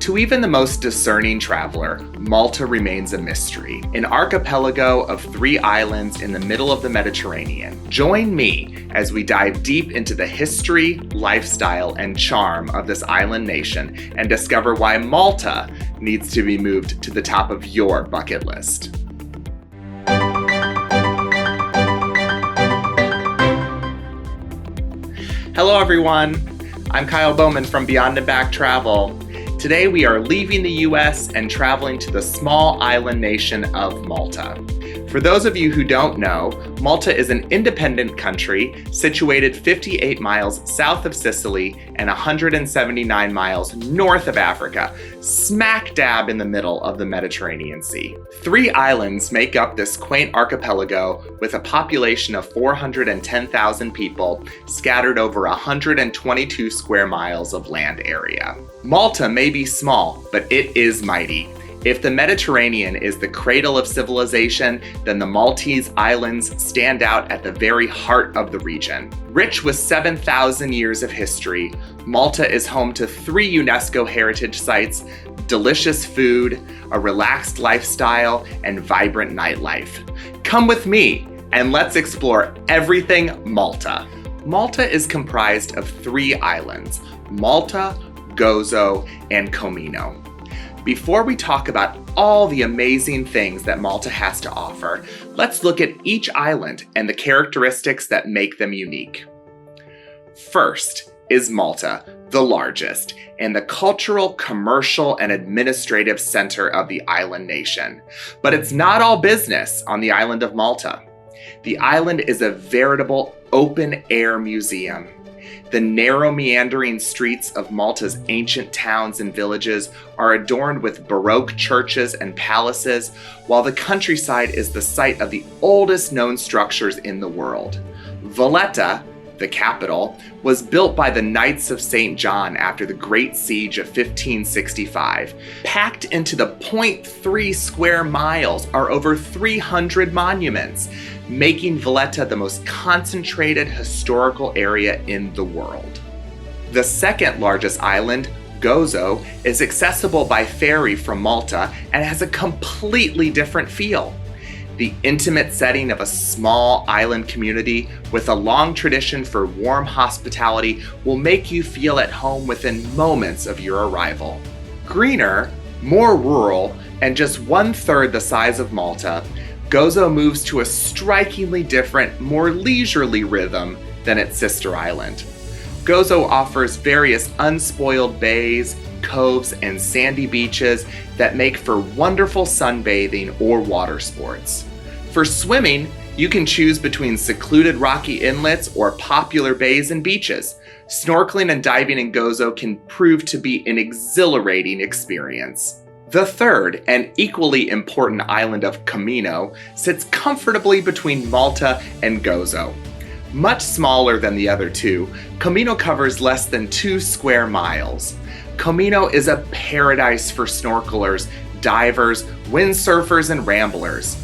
To even the most discerning traveler, Malta remains a mystery, an archipelago of 3 islands in the middle of the Mediterranean. Join me as we dive deep into the history, lifestyle, and charm of this island nation and discover why Malta needs to be moved to the top of your bucket list. Hello everyone, I'm Kyle Bowman from Beyond and Back Travel. Today we are leaving the US and traveling to the small island nation of Malta. For those of you who don't know, Malta is an independent country situated 58 miles south of Sicily and 179 miles north of Africa, smack dab in the middle of the Mediterranean Sea. 3 islands make up this quaint archipelago with a population of 410,000 people scattered over 122 square miles of land area. Malta may be small, but it is mighty. If the Mediterranean is the cradle of civilization, then the Maltese Islands stand out at the very heart of the region. Rich with 7,000 years of history, Malta is home to 3 UNESCO heritage sites, delicious food, a relaxed lifestyle, and vibrant nightlife. Come with me and let's explore everything Malta. Malta is comprised of 3 islands, Malta, Gozo, and Comino. Before we talk about all the amazing things that Malta has to offer, let's look at each island and the characteristics that make them unique. First is Malta, the largest, and the cultural, commercial, and administrative center of the island nation. But it's not all business on the island of Malta. The island is a veritable open-air museum. The narrow, meandering streets of Malta's ancient towns and villages are adorned with baroque churches and palaces, while the countryside is the site of the oldest known structures in the world. Valletta, the capital, was built by the Knights of St. John after the Great Siege of 1565. Packed into the 0.3 square miles are over 300 monuments, making Valletta the most concentrated historical area in the world. The second largest island, Gozo, is accessible by ferry from Malta and has a completely different feel. The intimate setting of a small island community with a long tradition for warm hospitality will make you feel at home within moments of your arrival. Greener, more rural, and just 1/3 the size of Malta, Gozo moves to a strikingly different, more leisurely rhythm than its sister island. Gozo offers various unspoiled bays, coves, and sandy beaches that make for wonderful sunbathing or water sports. For swimming, you can choose between secluded rocky inlets or popular bays and beaches. Snorkeling and diving in Gozo can prove to be an exhilarating experience. The third and equally important island of Comino sits comfortably between Malta and Gozo. Much smaller than the other 2, Comino covers less than 2 square miles. Comino is a paradise for snorkelers, divers, windsurfers, and ramblers.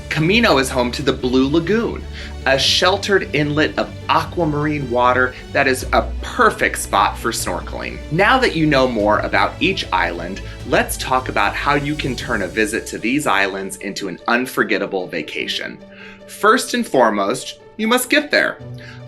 Comino is home to the Blue Lagoon, a sheltered inlet of aquamarine water that is a perfect spot for snorkeling. Now that you know more about each island, let's talk about how you can turn a visit to these islands into an unforgettable vacation. First and foremost, you must get there.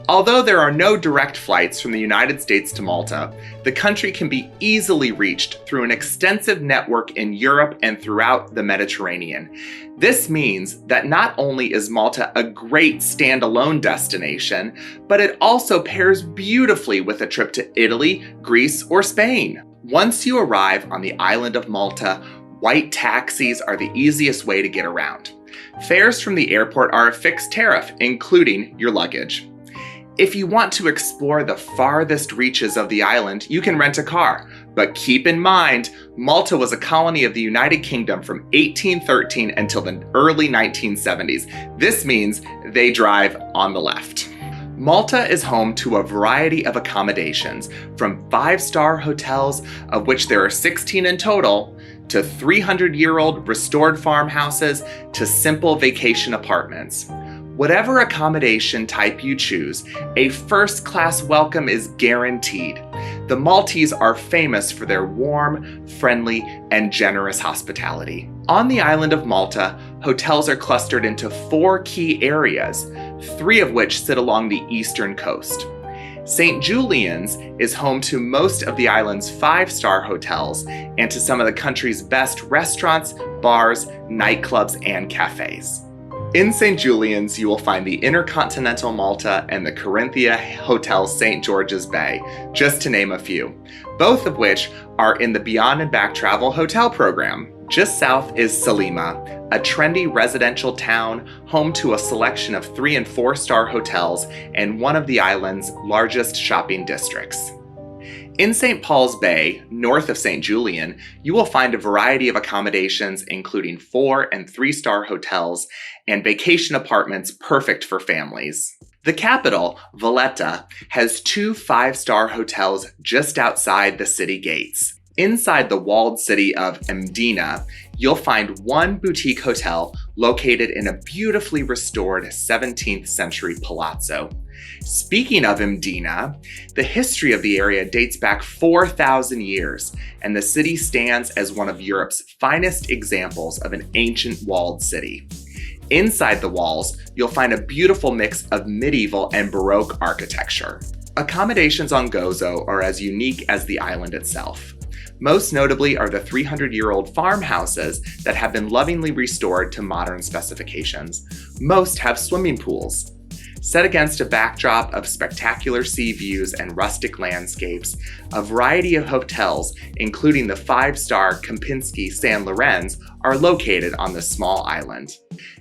Although there are no direct flights from the United States to Malta, the country can be easily reached through an extensive network in Europe and throughout the Mediterranean. This means that not only is Malta a great standalone destination, but it also pairs beautifully with a trip to Italy, Greece, or Spain. Once you arrive on the island of Malta, white taxis are the easiest way to get around. Fares from the airport are a fixed tariff, including your luggage. If you want to explore the farthest reaches of the island, you can rent a car. But keep in mind, Malta was a colony of the United Kingdom from 1813 until the early 1970s. This means they drive on the left. Malta is home to a variety of accommodations, from 5-star hotels, of which there are 16 in total, to 300-year-old restored farmhouses, to simple vacation apartments. Whatever accommodation type you choose, a first-class welcome is guaranteed. The Maltese are famous for their warm, friendly, and generous hospitality. On the island of Malta, hotels are clustered into 4 key areas, 3 of which sit along the eastern coast. St. Julian's is home to most of the island's 5-star hotels and to some of the country's best restaurants, bars, nightclubs, and cafes. In St. Julian's, you will find the Intercontinental Malta and the Corinthia Hotel St. George's Bay, just to name a few, both of which are in the Beyond and Back Travel Hotel program. Just south is Salima, a trendy residential town home to a selection of 3- and 4-star hotels and one of the island's largest shopping districts. In St. Paul's Bay, north of St. Julian, you will find a variety of accommodations including 4- and 3-star hotels and vacation apartments perfect for families. The capital, Valletta, has 2 5-star hotels just outside the city gates. Inside the walled city of Mdina, you'll find one boutique hotel located in a beautifully restored 17th century palazzo. Speaking of Mdina, the history of the area dates back 4,000 years, and the city stands as one of Europe's finest examples of an ancient walled city. Inside the walls, you'll find a beautiful mix of medieval and baroque architecture. Accommodations on Gozo are as unique as the island itself. Most notably are the 300-year-old farmhouses that have been lovingly restored to modern specifications. Most have swimming pools. Set against a backdrop of spectacular sea views and rustic landscapes, a variety of hotels, including the 5-star Kempinski San Lorenz, are located on the small island.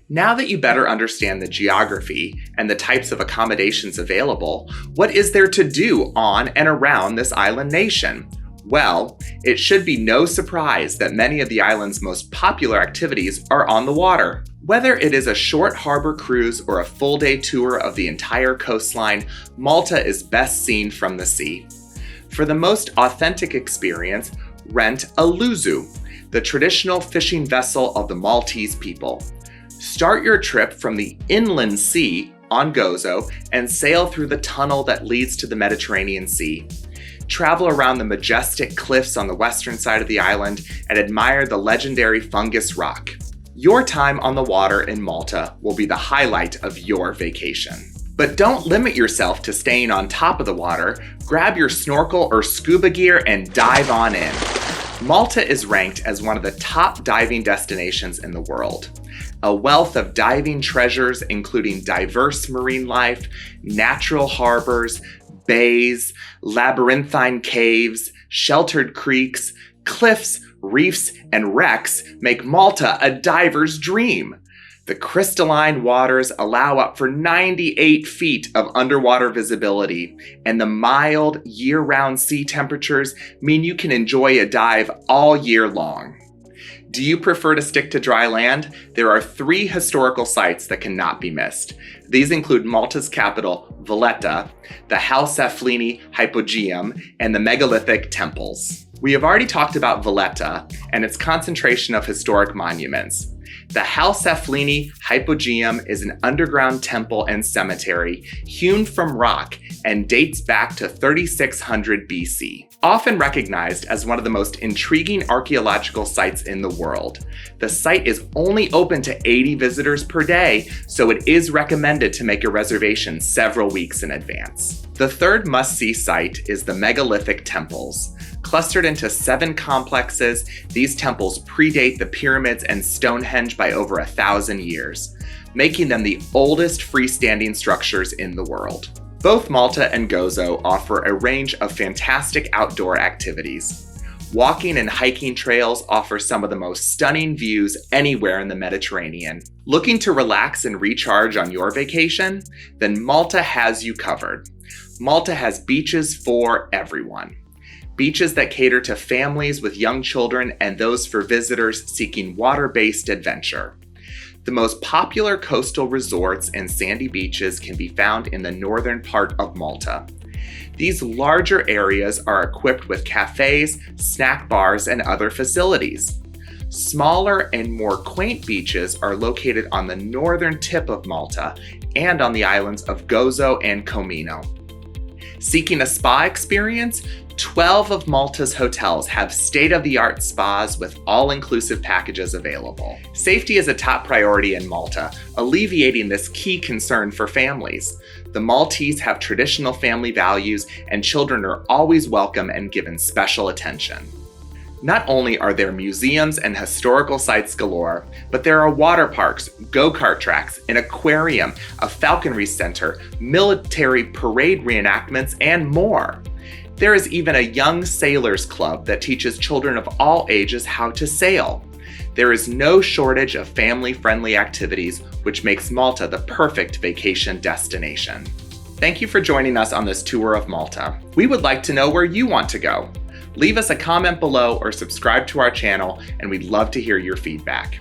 Now that you better understand the geography and the types of accommodations available, what is there to do on and around this island nation? Well, it should be no surprise that many of the island's most popular activities are on the water. Whether it is a short harbor cruise or a full-day tour of the entire coastline, Malta is best seen from the sea. For the most authentic experience, rent a luzu, the traditional fishing vessel of the Maltese people. Start your trip from the inland sea on Gozo and sail through the tunnel that leads to the Mediterranean Sea. Travel around the majestic cliffs on the western side of the island and admire the legendary Fungus Rock. Your time on the water in Malta will be the highlight of your vacation. But don't limit yourself to staying on top of the water. Grab your snorkel or scuba gear and dive on in. Malta is ranked as one of the top diving destinations in the world. A wealth of diving treasures, including diverse marine life, natural harbors, bays, labyrinthine caves, sheltered creeks, cliffs, reefs, and wrecks make Malta a diver's dream. The crystalline waters allow up for 98 feet of underwater visibility, and the mild, year-round sea temperatures mean you can enjoy a dive all year long. Do you prefer to stick to dry land? There are 3 historical sites that cannot be missed. These include Malta's capital, Valletta, the Hal-Saflieni Hypogeum, and the megalithic temples. We have already talked about Valletta and its concentration of historic monuments. The Hal-Saflieni Hypogeum is an underground temple and cemetery hewn from rock and dates back to 3600 BC. Often recognized as one of the most intriguing archaeological sites in the world, the site is only open to 80 visitors per day, so it is recommended to make a reservation several weeks in advance. The third must-see site is the megalithic temples. Clustered into 7 complexes, these temples predate the pyramids and Stonehenge by over 1,000 years, making them the oldest freestanding structures in the world. Both Malta and Gozo offer a range of fantastic outdoor activities. Walking and hiking trails offer some of the most stunning views anywhere in the Mediterranean. Looking to relax and recharge on your vacation? Then Malta has you covered. Malta has beaches for everyone. Beaches that cater to families with young children and those for visitors seeking water-based adventure. The most popular coastal resorts and sandy beaches can be found in the northern part of Malta. These larger areas are equipped with cafes, snack bars, and other facilities. Smaller and more quaint beaches are located on the northern tip of Malta and on the islands of Gozo and Comino. Seeking a spa experience? 12 of Malta's hotels have state-of-the-art spas with all-inclusive packages available. Safety is a top priority in Malta, alleviating this key concern for families. The Maltese have traditional family values, and children are always welcome and given special attention. Not only are there museums and historical sites galore, but there are water parks, go-kart tracks, an aquarium, a falconry center, military parade reenactments, and more. There is even a young sailors club that teaches children of all ages how to sail. There is no shortage of family-friendly activities, which makes Malta the perfect vacation destination. Thank you for joining us on this tour of Malta. We would like to know where you want to go. Leave us a comment below or subscribe to our channel, and we'd love to hear your feedback.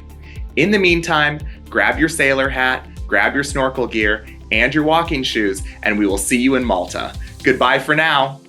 In the meantime, grab your sailor hat, grab your snorkel gear, and your walking shoes, and we will see you in Malta. Goodbye for now.